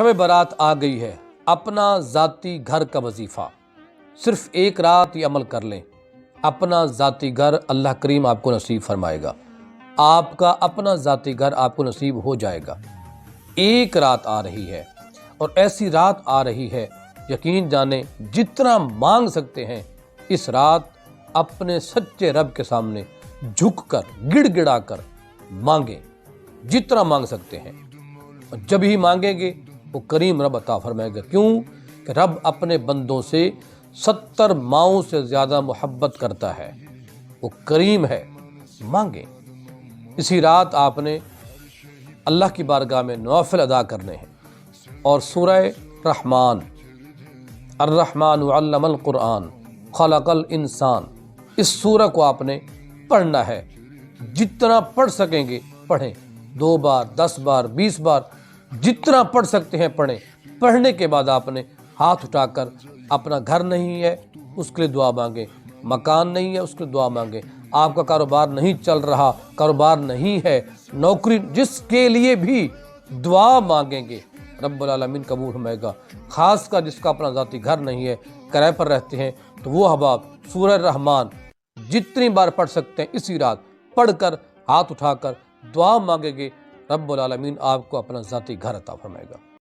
شب برات آ گئی ہے، اپنا ذاتی گھر کا وظیفہ صرف ایک رات یہ عمل کر لیں، اپنا ذاتی گھر اللہ کریم آپ کو نصیب فرمائے گا، آپ کا اپنا ذاتی گھر آپ کو نصیب ہو جائے گا۔ ایک رات آ رہی ہے اور ایسی رات آ رہی ہے، یقین جانیں جتنا مانگ سکتے ہیں اس رات اپنے سچے رب کے سامنے جھک کر گڑ گڑا کر مانگیں، جتنا مانگ سکتے ہیں، اور جب ہی مانگیں گے وہ کریم رب عطا فرمائے گا۔ کیوں کہ رب اپنے بندوں سے 70 ماؤں سے زیادہ محبت کرتا ہے، وہ کریم ہے، مانگیں۔ اسی رات آپ نے اللہ کی بارگاہ میں نوافل ادا کرنے ہیں، اور سورہ رحمان، الرحمن علم القرآن خلق الانسان، اس سورہ کو آپ نے پڑھنا ہے، جتنا پڑھ سکیں گے پڑھیں، 2 بار 10 بار 20 بار جتنا پڑھ سکتے ہیں پڑھیں۔ پڑھنے کے بعد آپ نے ہاتھ اٹھا کر اپنا گھر نہیں ہے اس کے لیے دعا مانگیں، مکان نہیں ہے اس کے لیے دعا مانگیں، آپ کا کاروبار نہیں چل رہا، کاروبار نہیں ہے، نوکری، جس کے لیے بھی دعا مانگیں گے رب العالمین قبول فرمائے گا۔ خاص کر جس کا اپنا ذاتی گھر نہیں ہے، کرائے پر رہتے ہیں، تو وہ احباب سورہ رحمان جتنی بار پڑھ سکتے ہیں اسی رات پڑھ کر ہاتھ اٹھا کر دعا مانگیں گے، رب العالمین آپ کو اپنا ذاتی گھر عطا فرمائے گا۔